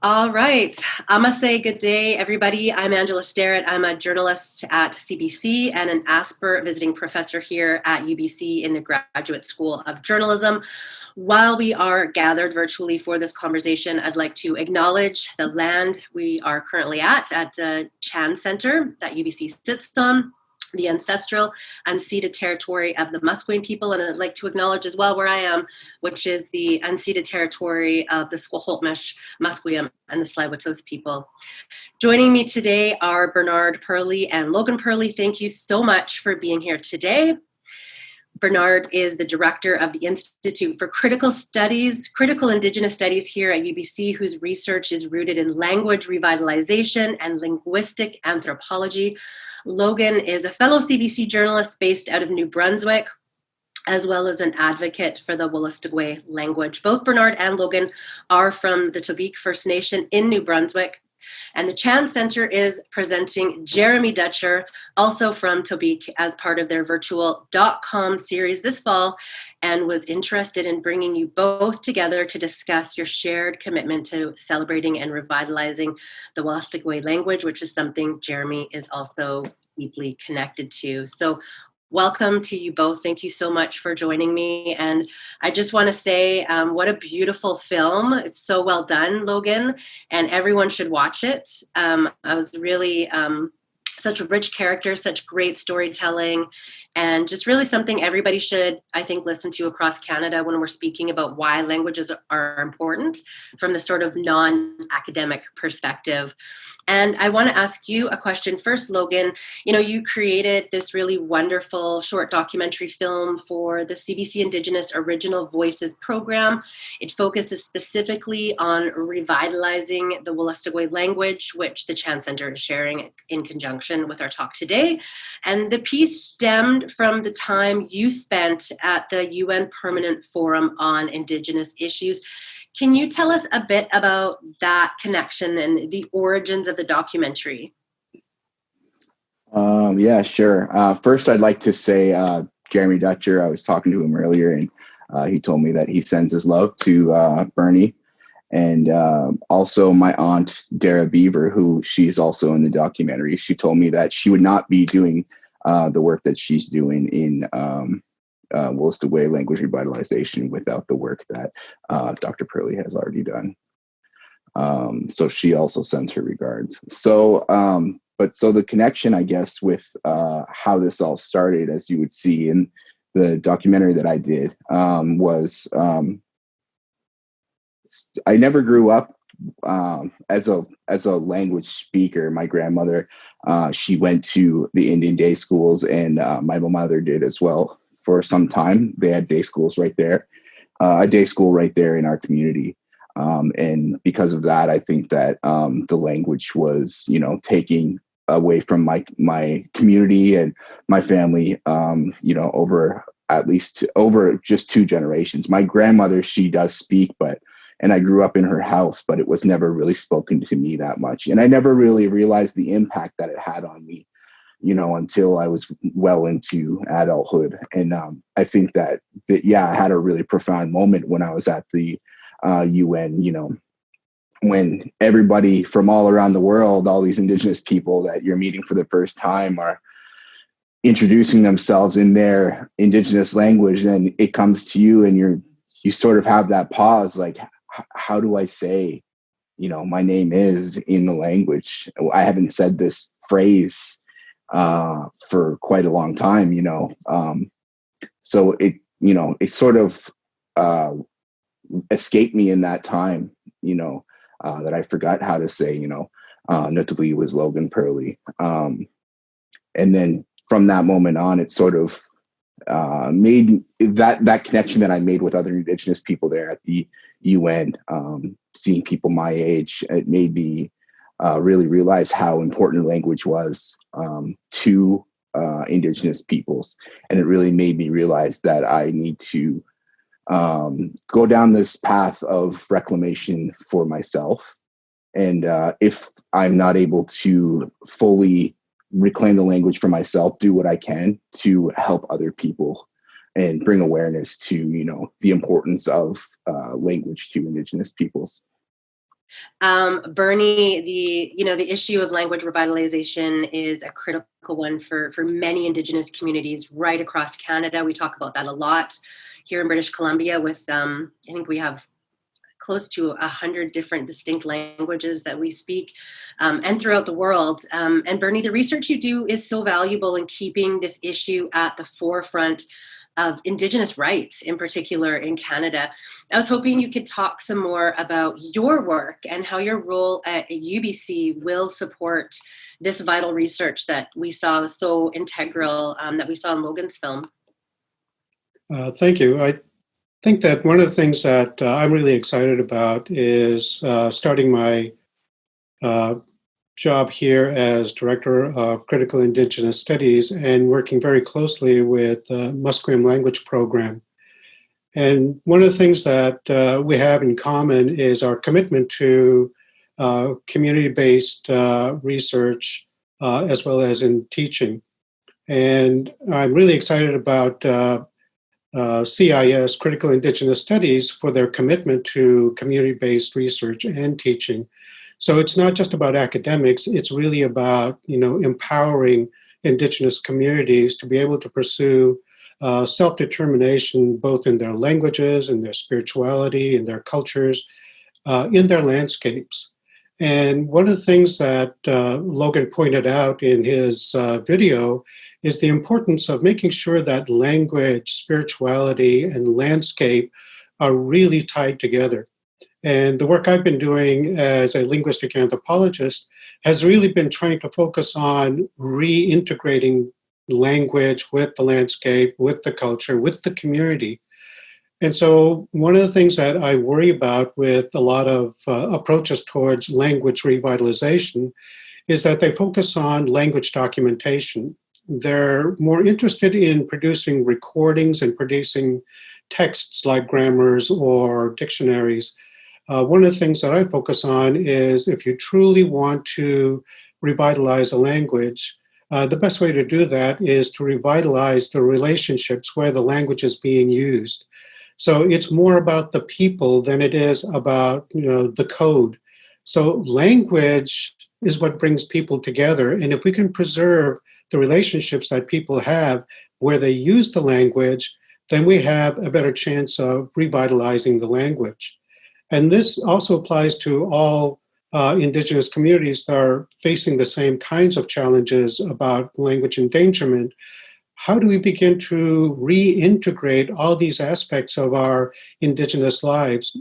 All right. I must say good day, everybody. I'm Angela Starrett. I'm a journalist at CBC and an Asper visiting professor here at UBC in the Graduate School of Journalism. While we are gathered virtually for this conversation, I'd like to acknowledge the land we are currently at the Chan Center that UBC sits on, the ancestral unceded territory of the Musqueam people. And I'd like to acknowledge as well where I am, which is the unceded territory of the Squamish, Musqueam, and the Tsleil-Waututh people. Joining me today are Bernard Pearley and Logan Pearley. Thank you so much for being here today. Bernard is the director of the Institute for Critical Studies, Critical Indigenous Studies here at UBC, whose research is rooted in language revitalization and linguistic anthropology. Logan is a fellow CBC journalist based out of New Brunswick, as well as an advocate for the Wolastoqey language. Both Bernard and Logan are from the Tobique First Nation in New Brunswick. And the Chan Center is presenting Jeremy Dutcher, also from Tobique, as part of their virtual .com series this fall, and was interested in bringing you both together to discuss your shared commitment to celebrating and revitalizing the Wolastoqey language, which is something Jeremy is also deeply connected to. So welcome to you both. Thank you so much for joining me. And I just want to say what a beautiful film. It's so well done, Logan, and everyone should watch it. I was really such a rich character, such great storytelling, and just really something everybody should, I think, listen to across Canada when we're speaking about why languages are important from the sort of non-academic perspective. And I want to ask you a question first, Logan. You know, you created this really wonderful short documentary film for the CBC Indigenous Original Voices program. It focuses specifically on revitalizing the Wolastoqey language, which the Chan Center is sharing in conjunction with our talk today. And the piece stemmed from the time you spent at the UN Permanent Forum on Indigenous Issues. Can you tell us a bit about that connection and the origins of the documentary? Yeah, sure. First, I'd like to say Jeremy Dutcher, I was talking to him earlier, and he told me that he sends his love to Bernie. And also my aunt, Dara Beaver, who she's also in the documentary, she told me that she would not be doing the work that she's doing in Wolastoqey language revitalization without the work that Dr. Pearley has already done. So she also sends her regards. So the connection, I guess, with how this all started, as you would see in the documentary that I did, was I never grew up as a language speaker. My grandmother, she went to the Indian day schools, and my mother did as well for some time. They had day schools right there, a day school right there in our community. And because of that, I think that the language was, taking away from my community and my family, over just two generations. My grandmother, she does speak, and I grew up in her house, but it was never really spoken to me that much. And I never really realized the impact that it had on me, until I was well into adulthood. And I think that, I had a really profound moment when I was at the UN, when everybody from all around the world, all these Indigenous people that you're meeting for the first time are introducing themselves in their Indigenous language, and it comes to you and you sort of have that pause, like, how do I say, my name is in the language? I haven't said this phrase for quite a long time, so it sort of escaped me in that time, that I forgot how to say, Nutali was Logan Pearley. And then from that moment on, it sort of made that connection that I made with other Indigenous people there at the UN, seeing people my age, it made me really realize how important language was to Indigenous peoples. And it really made me realize that I need to go down this path of reclamation for myself. And if I'm not able to fully reclaim the language for myself, do what I can to help other people and bring awareness to, the importance of language to Indigenous peoples. Bernie, the issue of language revitalization is a critical one for many Indigenous communities right across Canada. We talk about that a lot here in British Columbia with, I think we have close to 100 different distinct languages that we speak, and throughout the world. And Bernie, the research you do is so valuable in keeping this issue at the forefront of Indigenous rights, in particular in Canada. I was hoping you could talk some more about your work and how your role at UBC will support this vital research that we saw was so integral, that we saw in Logan's film. Thank you. I think that one of the things that I'm really excited about is starting my job here as Director of Critical Indigenous Studies and working very closely with the Musqueam Language Program. And one of the things that we have in common is our commitment to community-based research as well as in teaching. And I'm really excited about CIS, Critical Indigenous Studies, for their commitment to community-based research and teaching. So it's not just about academics, it's really about, empowering Indigenous communities to be able to pursue self-determination, both in their languages, in their spirituality, in their cultures, in their landscapes. And one of the things that Logan pointed out in his video is the importance of making sure that language, spirituality, and landscape are really tied together. And the work I've been doing as a linguistic anthropologist has really been trying to focus on reintegrating language with the landscape, with the culture, with the community. And so one of the things that I worry about with a lot of approaches towards language revitalization is that they focus on language documentation. They're more interested in producing recordings and producing texts like grammars or dictionaries. One of the things that I focus on is if you truly want to revitalize a language, the best way to do that is to revitalize the relationships where the language is being used. So it's more about the people than it is about the code. So language is what brings people together. And if we can preserve the relationships that people have where they use the language, then we have a better chance of revitalizing the language. And this also applies to all Indigenous communities that are facing the same kinds of challenges about language endangerment. How do we begin to reintegrate all these aspects of our Indigenous lives?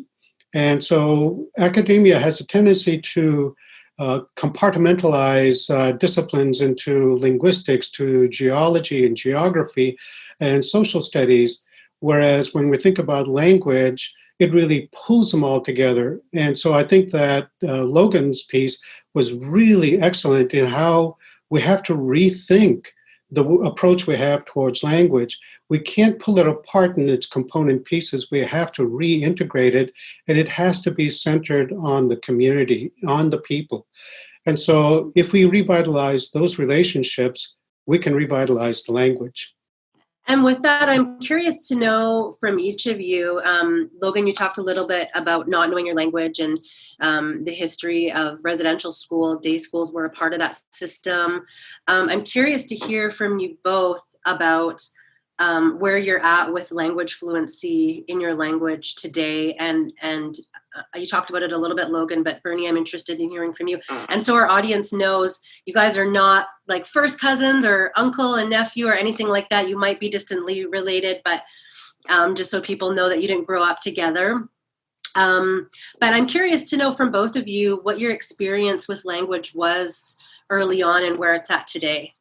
And so academia has a tendency to compartmentalize disciplines into linguistics, to geology and geography and social studies, whereas when we think about language, it really pulls them all together. And so I think that Logan's piece was really excellent in how we have to rethink the approach we have towards language. We can't pull it apart in its component pieces. We have to reintegrate it, and it has to be centered on the community, on the people. And so if we revitalize those relationships, we can revitalize the language. And with that, I'm curious to know from each of you, Logan, you talked a little bit about not knowing your language and the history of residential school. Day schools were a part of that system. I'm curious to hear from you both about where you're at with language fluency in your language today. And you talked about it a little bit, Logan, but Bernie, I'm interested in hearing from you. And so our audience knows you guys are not like first cousins or uncle and nephew or anything like that. You might be distantly related, but just so people know that you didn't grow up together. But I'm curious to know from both of you what your experience with language was early on and where it's at today.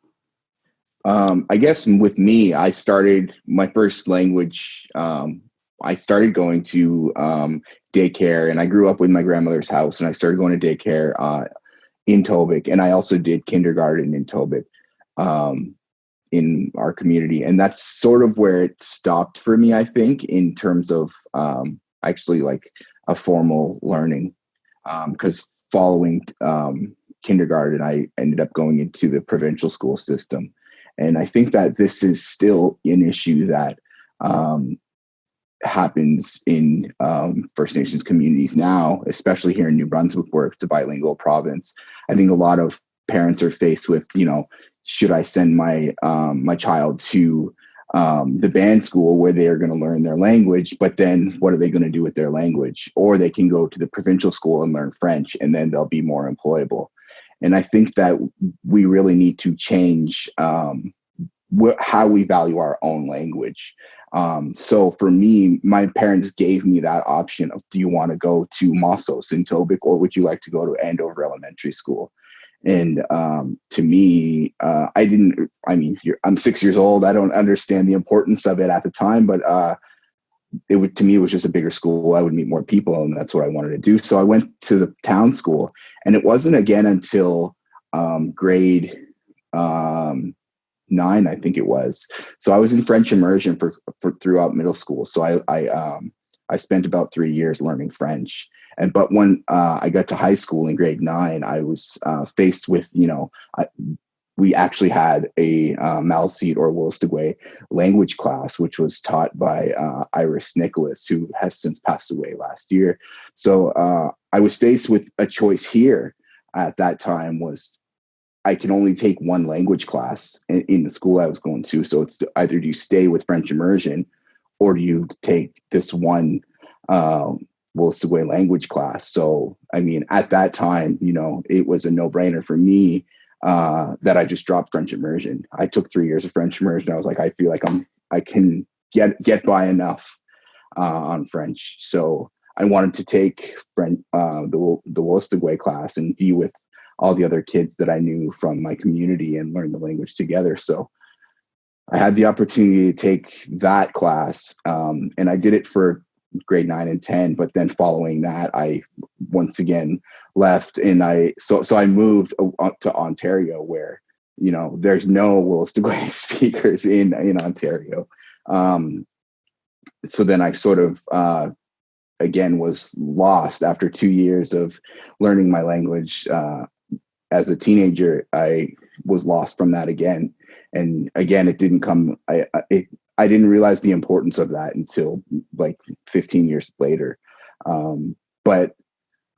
I guess with me, I started my first language. I started going to daycare, and I grew up in my grandmother's house, and I started going to daycare in Tobic, and I also did kindergarten in Tobic in our community, and that's sort of where it stopped for me, I think, in terms of actually like a formal learning, because following kindergarten, I ended up going into the provincial school system. And I think that this is still an issue that happens in First Nations communities now, especially here in New Brunswick, where it's a bilingual province. I think a lot of parents are faced with, should I send my my child to the band school where they are going to learn their language, but then what are they going to do with their language? Or they can go to the provincial school and learn French, and then they'll be more employable. And I think that we really need to change how we value our own language. So for me, my parents gave me that option of, do you want to go to Mossos in Tobic, or would you like to go to Andover Elementary School? And to me, I'm 6 years old. I don't understand the importance of it at the time, but to me, it was just a bigger school. I would meet more people, and that's what I wanted to do. So I went to the town school, and it wasn't again until grade 9, I think it was. So I was in French immersion for throughout middle school. So I spent about 3 years learning French. But when I got to high school in grade 9, I was faced with, we actually had a Maliseet or Wolastoqey language class, which was taught by Iris Nicholas, who has since passed away last year. So I was faced with a choice here at that time. Was I can only take one language class in the school I was going to. So it's either do you stay with French immersion, or do you take this one Wolastoqey language class? So, I mean, at that time, it was a no-brainer for me that I just dropped French immersion. I took 3 years of French immersion. I was like, I feel like I can get by enough on French. So I wanted to take the Wolastoqey class and be with all the other kids that I knew from my community and learn the language together. So I had the opportunity to take that class, and I did it for grade 9 and 10. But then following that, I once again left, and I moved to Ontario, where there's no Wolastoqey speakers in Ontario. So then I sort of again was lost after 2 years of learning my language. As a teenager, I was lost from that again. And again, it didn't come, I didn't realize the importance of that until like 15 years later. But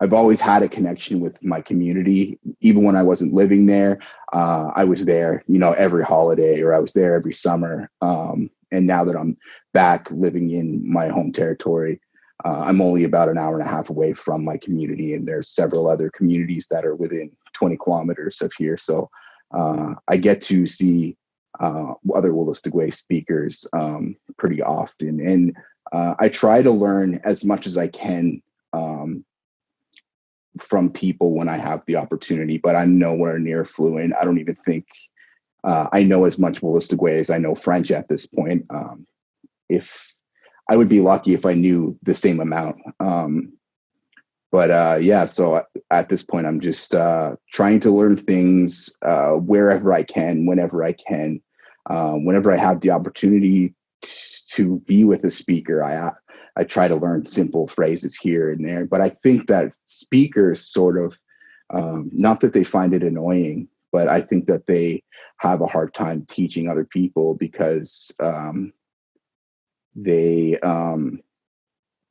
I've always had a connection with my community. Even when I wasn't living there, I was there, every holiday, or I was there every summer. And now that I'm back living in my home territory, I'm only about an hour and a half away from my community, and there's several other communities that are within 20 kilometers of here. So I get to see other Wolastoqey speakers pretty often. And I try to learn as much as I can from people when I have the opportunity, but I'm nowhere near fluent. I don't even think I know as much Wolastoqey as I know French at this point. If I would be lucky if I knew the same amount. So at this point, I'm just trying to learn things wherever I can, whenever I can. Whenever I have the opportunity to be with a speaker, I try to learn simple phrases here and there. But I think that speakers sort of, not that they find it annoying, but I think that they have a hard time teaching other people because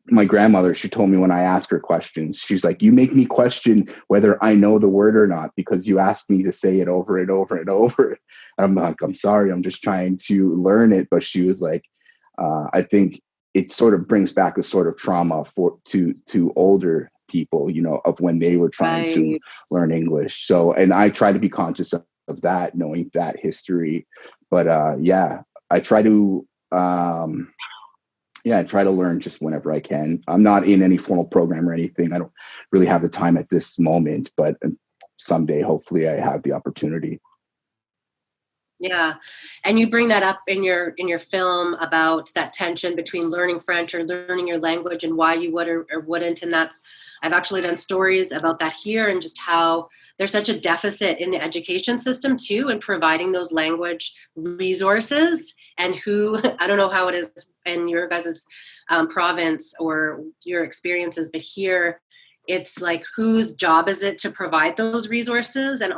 my grandmother, she told me when I ask her questions, she's like, you make me question whether I know the word or not because you asked me to say it over and over and over. And I'm like, I'm sorry, I'm just trying to learn it. But she was like, I think it sort of brings back a sort of trauma to older people, of when they were trying to learn English. So, and I try to be conscious of that, knowing that history. But I try to I try to learn just whenever I can. I'm not in any formal program or anything. I don't really have the time at this moment, but someday, hopefully, I have the opportunity. Yeah. And you bring that up in your film about that tension between learning French or learning your language and why you would or wouldn't. And I've actually done stories about that here, and just how there's such a deficit in the education system too, in providing those language resources, and I don't know how it is in your guys' province or your experiences, but here it's like, whose job is it to provide those resources? And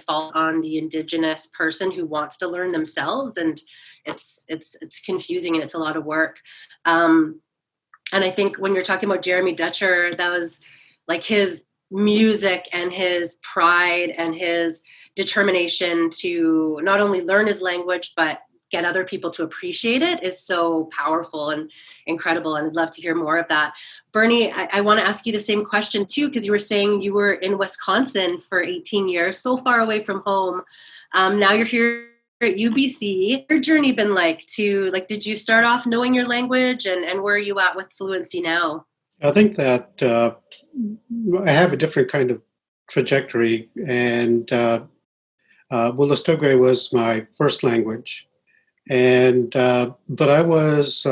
falls on the Indigenous person who wants to learn themselves, and it's confusing and it's a lot of work. And I think when you're talking about Jeremy Dutcher, that was like his music and his pride and his determination to not only learn his language, but get other people to appreciate it is so powerful and incredible. And I'd love to hear more of that. Bernie, I want to ask you the same question too, because you were saying you were in Wisconsin for 18 years, so far away from home. Now you're here at UBC. What's your journey been like did you start off knowing your language, and where are you at with fluency now? I think that I have a different kind of trajectory, and Wolastoqey was my first language. And but I was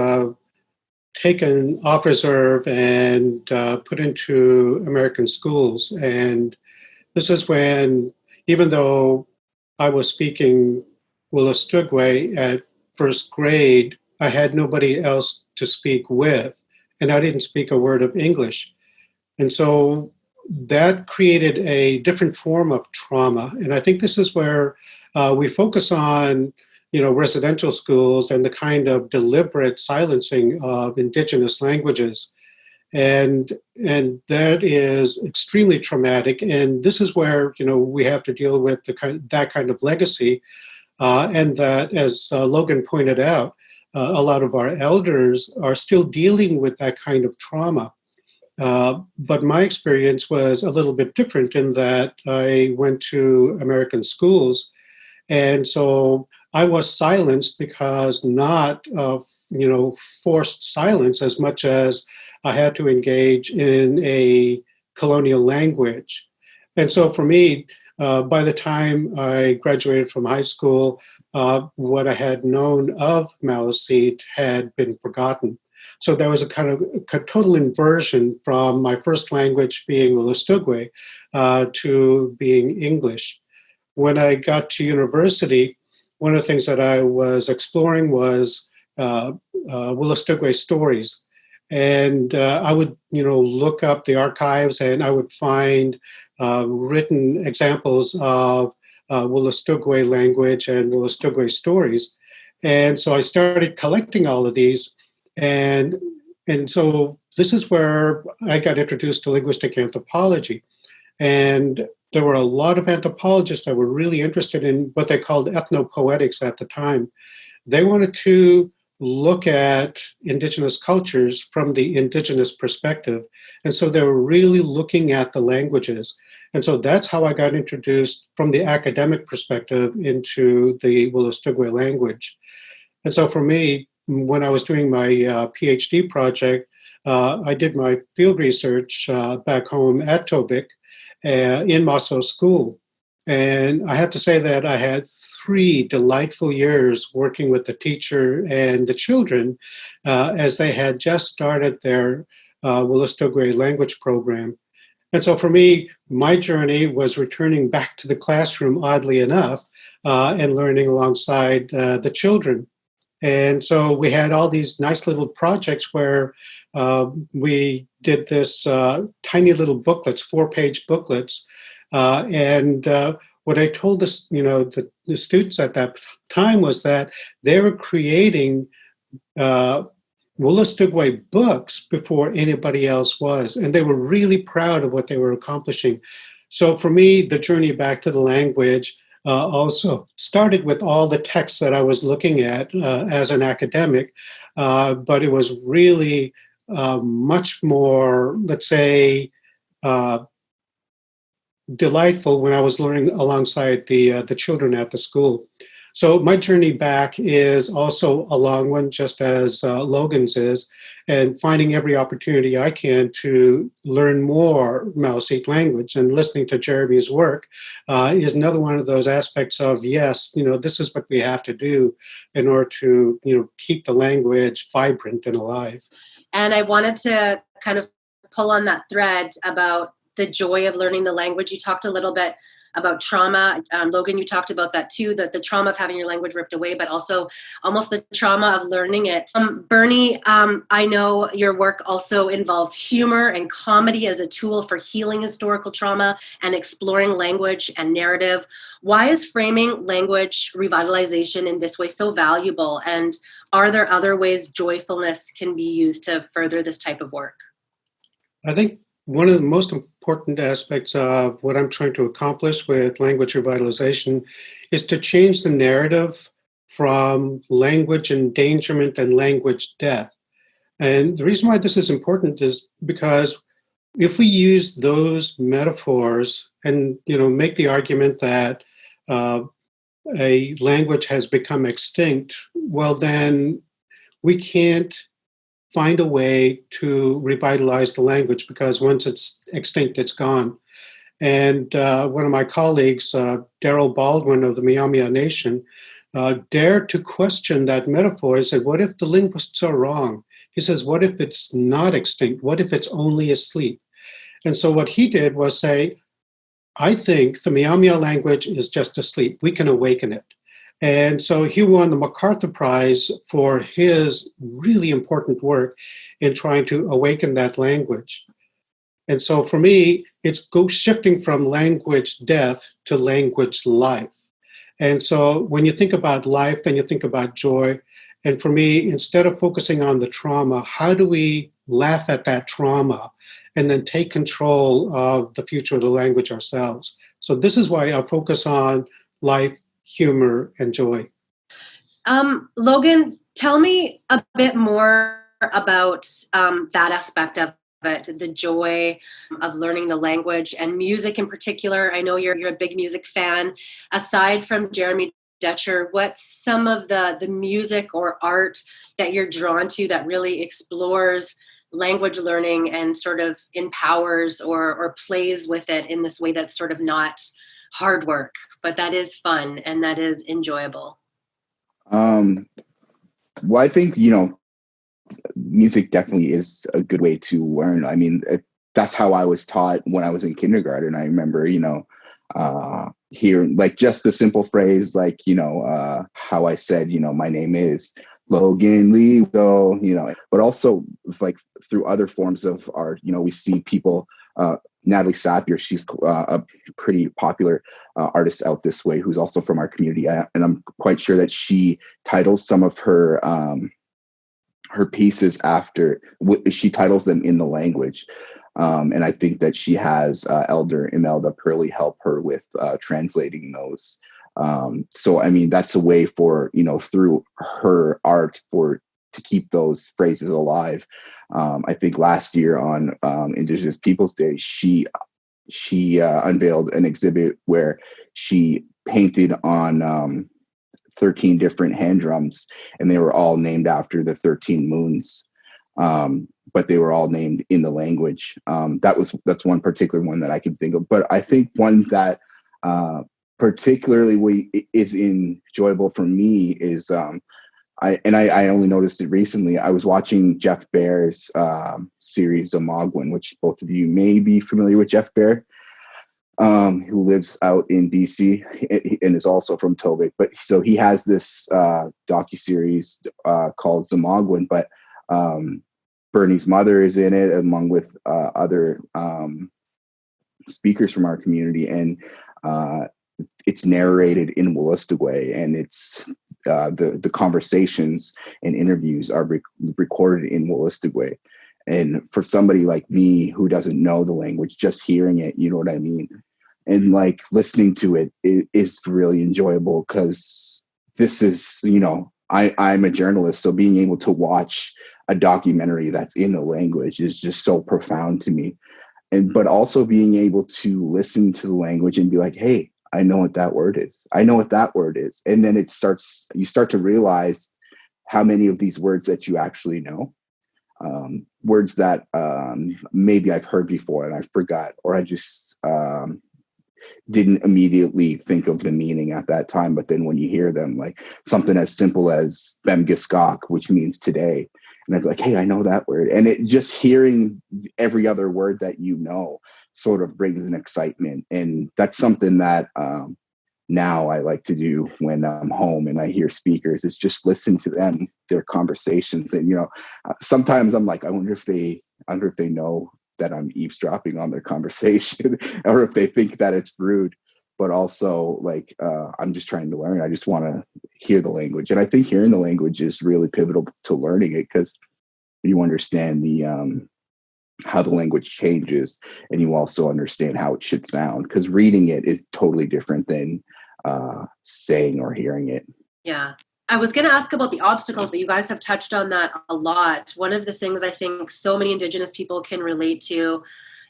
taken off reserve and put into American schools. And this is when, even though I was speaking Wolastoqey at first grade, I had nobody else to speak with, and I didn't speak a word of English. And so that created a different form of trauma. And I think this is where we focus on residential schools and the kind of deliberate silencing of Indigenous languages. And that is extremely traumatic. And this is where, we have to deal with that kind of legacy. And that, as Logan pointed out, a lot of our elders are still dealing with that kind of trauma. But my experience was a little bit different in that I went to American schools. And so I was silenced because not forced silence as much as I had to engage in a colonial language. And so for me, by the time I graduated from high school, what I had known of Maliseet had been forgotten. So there was a kind of a total inversion from my first language being Wolastoqey to being English. When I got to university, one of the things that I was exploring was Wolastoqey stories. And I would, look up the archives, and I would find written examples of Wolastoqey language and Wolastoqey stories. And so I started collecting all of these. And so this is where I got introduced to linguistic anthropology. And there were a lot of anthropologists that were really interested in what they called ethnopoetics at the time. They wanted to look at Indigenous cultures from the Indigenous perspective. And so they were really looking at the languages. And so that's how I got introduced from the academic perspective into the Wolastoqey language. And so for me, when I was doing my PhD project, I did my field research back home at Tobique in Mosso School. And I have to say that I had 3 delightful years working with the teacher and the children as they had just started their Wolastoqey language program. And so for me, my journey was returning back to the classroom, oddly enough, and learning alongside the children. And so we had all these nice little projects where we did this tiny little booklets, 4-page booklets. And what I told the students at that time was that they were creating Wolastoqey books before anybody else was. And they were really proud of what they were accomplishing. So for me, the journey back to the language also started with all the texts that I was looking at as an academic, but it was really much more, let's say, delightful when I was learning alongside the children at the school. So my journey back is also a long one, just as Logan's is, and finding every opportunity I can to learn more Maliseet language. And listening to Jeremy's work is another one of those aspects of, yes, this is what we have to do in order to, keep the language vibrant and alive. And I wanted to kind of pull on that thread about the joy of learning the language. You talked a little bit about trauma. Logan, you talked about that too, the trauma of having your language ripped away, but also almost the trauma of learning it. Bernie, I know your work also involves humor and comedy as a tool for healing historical trauma and exploring language and narrative. Why is framing language revitalization in this way so valuable? And are there other ways joyfulness can be used to further this type of work? I think one of the most important aspects of what I'm trying to accomplish with language revitalization is to change the narrative from language endangerment and language death. And the reason why this is important is because if we use those metaphors and make the argument that a language has become extinct, well, then we can't find a way to revitalize the language, because once it's extinct, it's gone. And one of my colleagues, Daryl Baldwin of the Miyamia Nation, dared to question that metaphor. He said, what if the linguists are wrong? He says, what if it's not extinct? What if it's only asleep? And so what he did was say, I think the Miyamia language is just asleep. We can awaken it. And so he won the MacArthur Prize for his really important work in trying to awaken that language. And so for me, it's shifting from language death to language life. And so when you think about life, then you think about joy. And for me, instead of focusing on the trauma, how do we laugh at that trauma and then take control of the future of the language ourselves? So this is why I focus on life, humor, and joy. Logan, tell me a bit more about that aspect of it, the joy of learning the language and music in particular. I know you're a big music fan. Aside from Jeremy Dutcher, what's some of the music or art that you're drawn to that really explores language learning and sort of empowers or plays with it in this way that's sort of not hard work, but that is fun and that is enjoyable? Well, I think, music definitely is a good way to learn. I mean, that's how I was taught when I was in kindergarten. I remember, hearing like just the simple phrase, like, how I said, my name is Logan Lee, but also like through other forms of art, we see people, Natalie Sapier, she's a pretty popular artist out this way who's also from our community. And I'm quite sure that she titles some of her pieces she titles them in the language. And I think that she has Elder Imelda Purley help her with translating those. So, I mean, that's a way for, through her art to keep those phrases alive. I think last year on Indigenous Peoples Day, she unveiled an exhibit where she painted on 13 different hand drums, and they were all named after the 13 moons. But they were all named in the language. That's one particular one that I can think of. But I think one that particularly is enjoyable for me is I only noticed it recently. I was watching Jeff Bear's series Zamagwin, which both of you may be familiar with Jeff Bear, who lives out in BC and is also from Tobic. But so he has this docuseries called Zamagwin, but Bernie's mother is in it, along with other speakers from our community, and it's narrated in Wolastoqey, and it's the conversations and interviews are recorded in Wolastoqey. And for somebody like me who doesn't know the language, just hearing it, you know what I mean, and like listening to it is really enjoyable, because this is, I'm a journalist, so being able to watch a documentary that's in the language is just so profound to me. But also being able to listen to the language and be like, hey, I know what that word is. I know what that word is. And then you start to realize how many of these words that you actually know, words that maybe I've heard before and I forgot, or I just didn't immediately think of the meaning at that time. But then when you hear them, like something as simple as Bemgiskok, which means today, and I'd be like, hey, I know that word. And it just hearing every other word that sort of brings an excitement. And that's something that now I like to do when I'm home and I hear speakers, is just listen to them, their conversations. And, sometimes I'm like, I wonder if they know that I'm eavesdropping on their conversation or if they think that it's rude. But also, like, I'm just trying to learn. I just want to hear the language. And I think hearing the language is really pivotal to learning it, because you understand the how the language changes, and you also understand how it should sound, because reading it is totally different than saying or hearing it. Yeah. I was going to ask about the obstacles, but you guys have touched on that a lot. One of the things I think so many Indigenous people can relate to,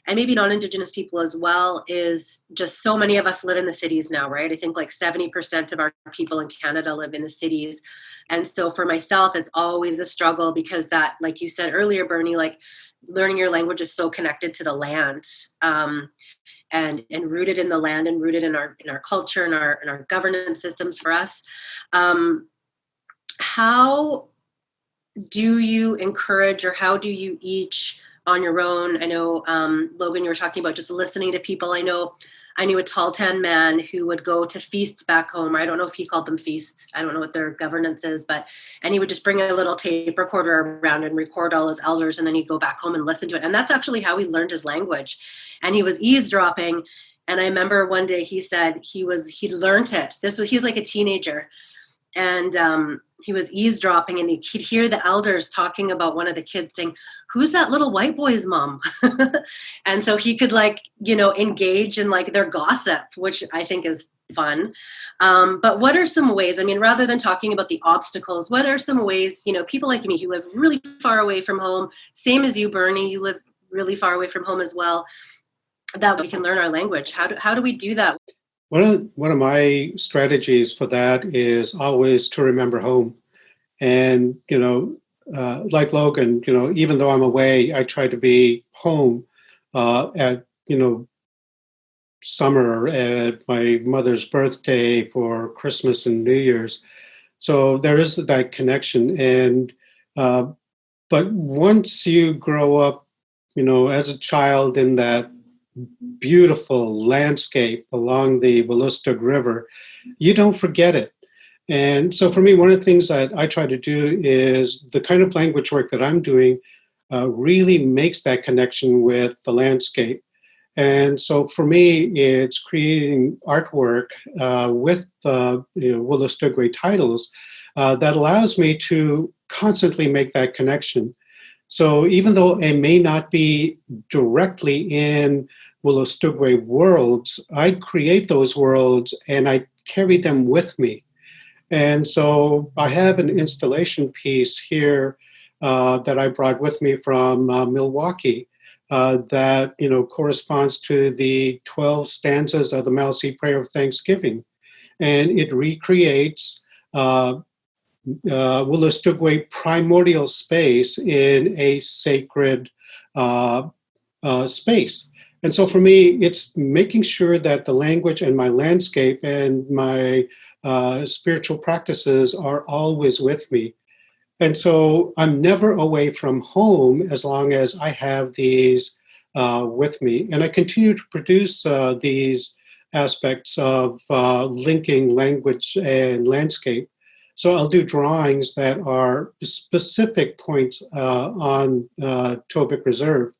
and maybe non-Indigenous people as well, is just so many of us live in the cities now, right? I think like 70% of our people in Canada live in the cities. And so for myself, it's always a struggle, because that, like you said earlier, Bernie, like learning your language is so connected to the land, and rooted in the land, and rooted in our culture and our governance systems for us. How do you encourage, or how do you each on your own? I know, Logan, you were talking about just listening to people. I knew a Tahltan man who would go to feasts back home. I don't know if he called them feasts. I don't know what their governance is, and he would just bring a little tape recorder around and record all his elders, and then he'd go back home and listen to it. And that's actually how he learned his language. And he was eavesdropping. And I remember one day he said he'd learned it. He was like a teenager. And he was eavesdropping, and he'd hear the elders talking about one of the kids saying, "Who's that little white boy's mom?" And so he could engage in like their gossip, which I think is fun. But what are some ways, I mean, rather than talking about the obstacles, what are some ways, people like me who live really far away from home, same as you, Bernie, you live really far away from home as well, that we can learn our language? How do we do that? One of my strategies for that is always to remember home. And, like Logan, even though I'm away, I try to be home at, summer, at my mother's birthday, for Christmas and New Year's. So there is that connection. And, but once you grow up, as a child in that beautiful landscape along the Wolastoq River, you don't forget it. And so for me, one of the things that I try to do is the kind of language work that I'm doing really makes that connection with the landscape. And so for me, it's creating artwork with Wolastoqey titles that allows me to constantly make that connection. So even though I may not be directly in Wolastoqey worlds, I create those worlds and I carry them with me. And so I have an installation piece here that I brought with me from Milwaukee that corresponds to the 12 stanzas of the Malsea Prayer of Thanksgiving, and it recreates Wolastoqey primordial space in a sacred space. And so for me, it's making sure that the language and my landscape and my spiritual practices are always with me. And so I'm never away from home as long as I have these with me. And I continue to produce these aspects of linking language and landscape. So I'll do drawings that are specific points on Tobique Reserve.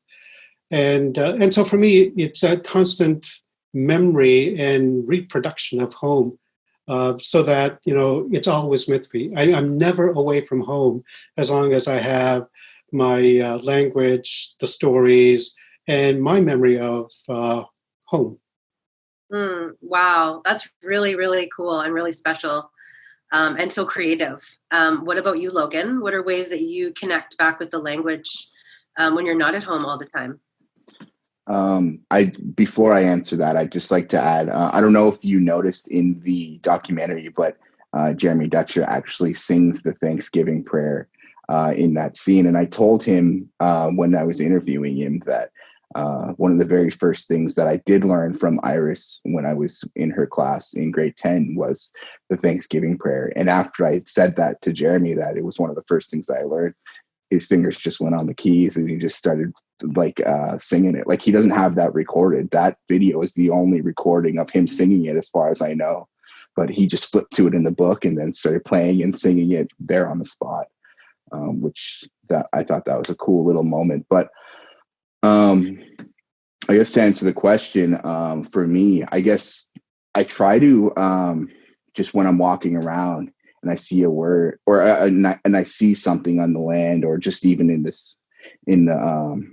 And so for me, it's a constant memory and reproduction of home. So that, it's always with me. I'm never away from home as long as I have my language, the stories, and my memory of home. Wow, that's really, really cool and really special, and so creative. What about you, Logan? What are ways that you connect back with the language when you're not at home all the time? Before I answer that, I'd just like to add, I don't know if you noticed in the documentary, but Jeremy Dutcher actually sings the Thanksgiving prayer in that scene. And I told him when I was interviewing him that one of the very first things that I did learn from Iris when I was in her class in grade 10 was the Thanksgiving prayer. And after I said that to Jeremy, that it was one of the first things that I learned, his fingers just went on the keys and he just started like singing it. Like he doesn't have that recorded. That video is the only recording of him singing it as far as I know. But he just flipped to it in the book and then started playing and singing it there on the spot, which that I thought that was a cool little moment. But I guess to answer the question, for me, I guess I try to just when I'm walking around and I see a word or and I see something on the land or just even in the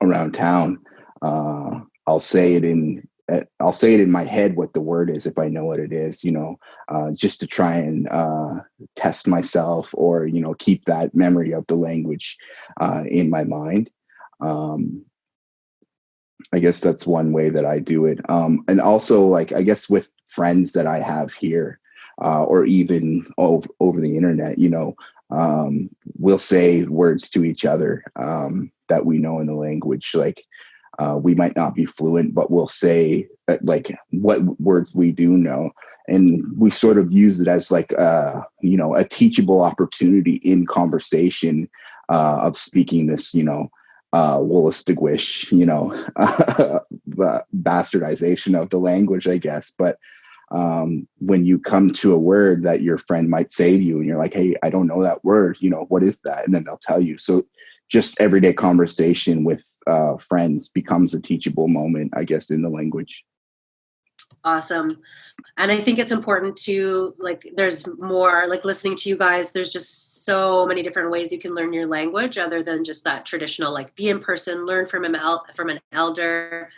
around town, I'll say it in my head what the word is if I know what it is, just to try and test myself or keep that memory of the language in my mind. I guess that's one way that I do it. And also, like, I guess with friends that I have here, or even over the internet, we'll say words to each other that we know in the language. Like, we might not be fluent, but we'll say like what words we do know. And we sort of use it as like, a teachable opportunity in conversation of speaking this, Woolastiglish, the bastardization of the language, I guess. But when you come to a word that your friend might say to you and you're like, hey, I don't know that word, what is that? And then they'll tell you. So just everyday conversation with friends becomes a teachable moment, I guess, in the language. Awesome. And I think it's important to, like, there's more, like, listening to you guys, there's just so many different ways you can learn your language other than just that traditional, like, be in person, learn from an elder.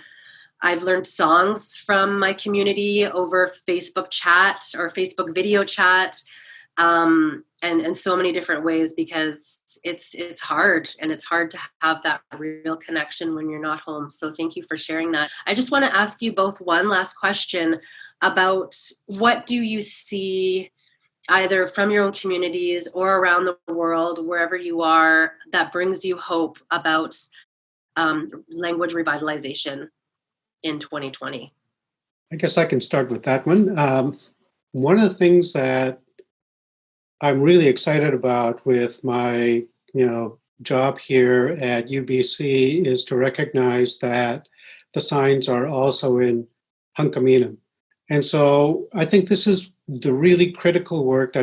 I've learned songs from my community over Facebook chat or Facebook video chat, and so many different ways, because it's hard, and it's hard to have that real connection when you're not home. So thank you for sharing that. I just want to ask you both one last question about what do you see either from your own communities or around the world, wherever you are, that brings you hope about language revitalization in 2020? I guess I can start with that one. One of the things that I'm really excited about with my, job here at UBC is to recognize that the signs are also in Hunkaminam. And so I think this is the really critical work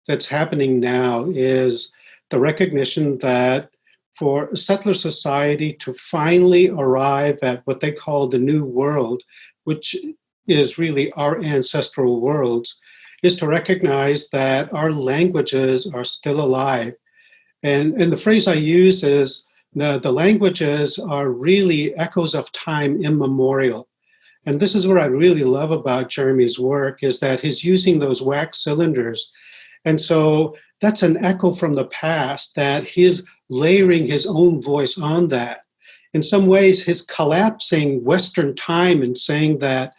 that's happening now, is the recognition that for settler society to finally arrive at what they call the new world, which is really our ancestral worlds, is to recognize that our languages are still alive. And the phrase I use is the languages are really echoes of time immemorial. And this is what I really love about Jeremy's work, is that he's using those wax cylinders. And so that's an echo from the past, that he's layering his own voice on that. In some ways, he's collapsing Western time and saying that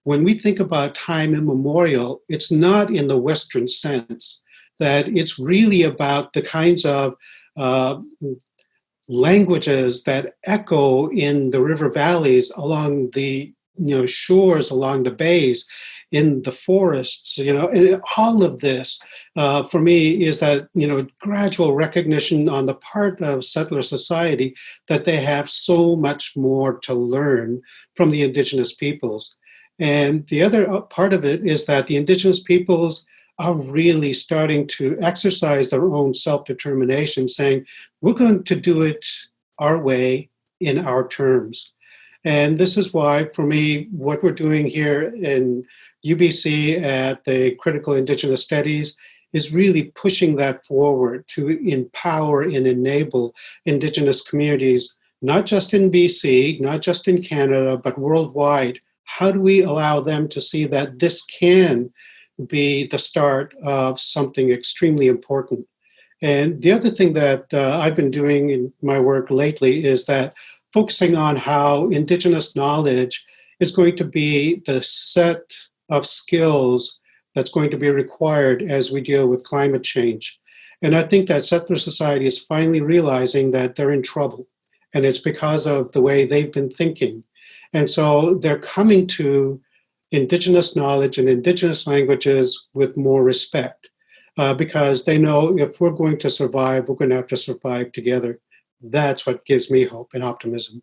when we think about time immemorial, it's not in the Western sense, that it's really about the kinds of languages that echo in the river valleys, along the shores, along the bays, in the forests, and all of this, for me, is that, gradual recognition on the part of settler society that they have so much more to learn from the Indigenous peoples. And the other part of it is that the Indigenous peoples are really starting to exercise their own self-determination, saying, we're going to do it our way in our terms. And this is why, for me, what we're doing here in UBC at the Critical Indigenous Studies is really pushing that forward to empower and enable Indigenous communities, not just in BC, not just in Canada, but worldwide. How do we allow them to see that this can be the start of something extremely important? And the other thing that I've been doing in my work lately is that focusing on how Indigenous knowledge is going to be the set of skills that's going to be required as we deal with climate change. And I think that settler society is finally realizing that they're in trouble, and it's because of the way they've been thinking. And so they're coming to Indigenous knowledge and Indigenous languages with more respect. because they know if we're going to survive, we're going to have to survive together. That's what gives me hope and optimism.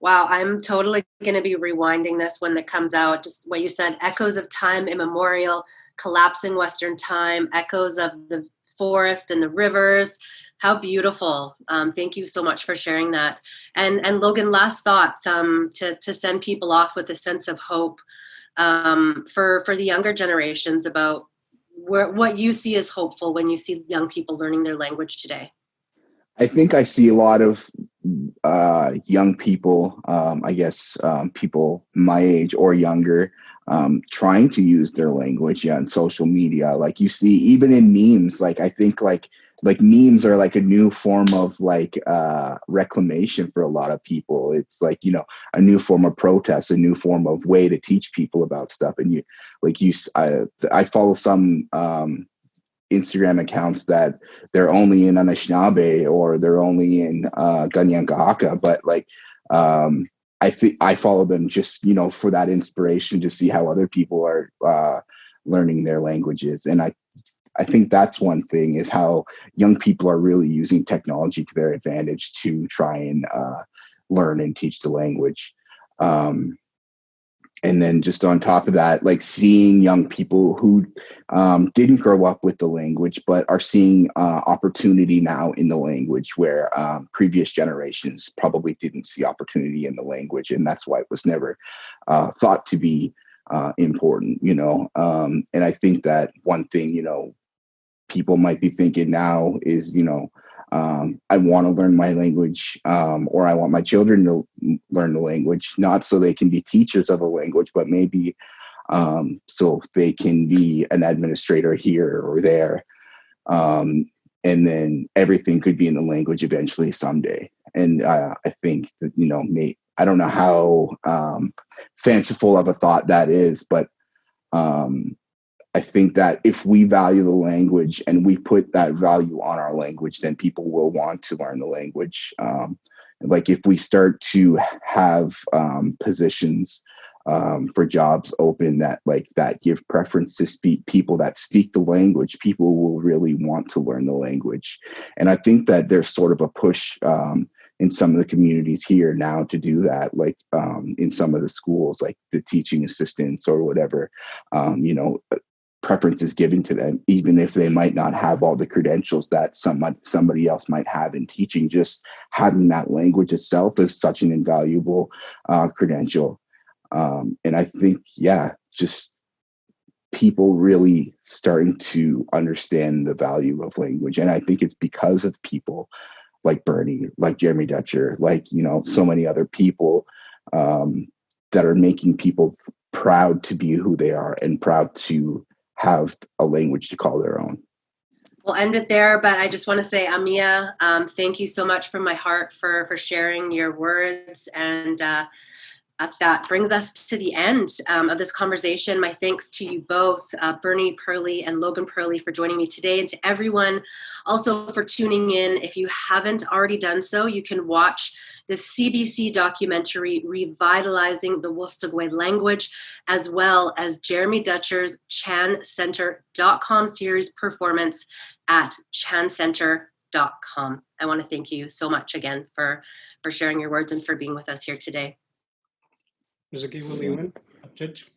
Wow, I'm totally going to be rewinding this when it comes out. Just what you said, echoes of time immemorial, collapsing Western time, echoes of the forest and the rivers. How beautiful. Thank you so much for sharing that. And Logan, last thoughts to send people off with a sense of hope for the younger generations about what you see as hopeful when you see young people learning their language today. I think I see a lot of young people, I guess people my age or younger, trying to use their language on social media. Like you see, even in memes, like I think like memes are like a new form of like reclamation for a lot of people. It's like, you know, a new form of protest, a new form of way to teach people about stuff. And I follow some Instagram accounts that they're only in Anishinaabe or they're only in Kanien'kehá:ka, but like I think I follow them just, you know, for that inspiration to see how other people are learning their languages. And I think that's one thing, is how young people are really using technology to their advantage to try and learn and teach the language. And then just on top of that, like seeing young people who didn't grow up with the language, but are seeing opportunity now in the language where previous generations probably didn't see opportunity in the language. And that's why it was never thought to be important, you know. And I think that one thing, you know, people might be thinking now is, you know, I want to learn my language, or I want my children to learn the language, not so they can be teachers of the language, but maybe so they can be an administrator here or there. And then everything could be in the language eventually someday. And I think that, you know, I don't know how fanciful of a thought that is, but I think that if we value the language and we put that value on our language, then people will want to learn the language. Like if we start to have positions for jobs open that give preference to people that speak the language, people will really want to learn the language. And I think that there's sort of a push in some of the communities here now to do that, like in some of the schools, like the teaching assistants or whatever, you know, preference is given to them, even if they might not have all the credentials that somebody else might have in teaching. Just having that language itself is such an invaluable credential. And I think, yeah, just people really starting to understand the value of language. And I think it's because of people like Bernie, like Jeremy Dutcher, like, you know, so many other people that are making people proud to be who they are and proud to have a language to call their own. We'll end it there, but I just want to say, Amia, thank you so much from my heart for sharing your words. And that brings us to the end of this conversation. My thanks to you both, Bernie Perley and Logan Perley, for joining me today, and to everyone also for tuning in. If you haven't already done so, you can watch the CBC documentary Revitalizing the Wolastoqey Language, as well as Jeremy Dutcher's ChanCenter.com series performance at ChanCenter.com. I want to thank you so much again for sharing your words and for being with us here today. There's a game will be win. Judge.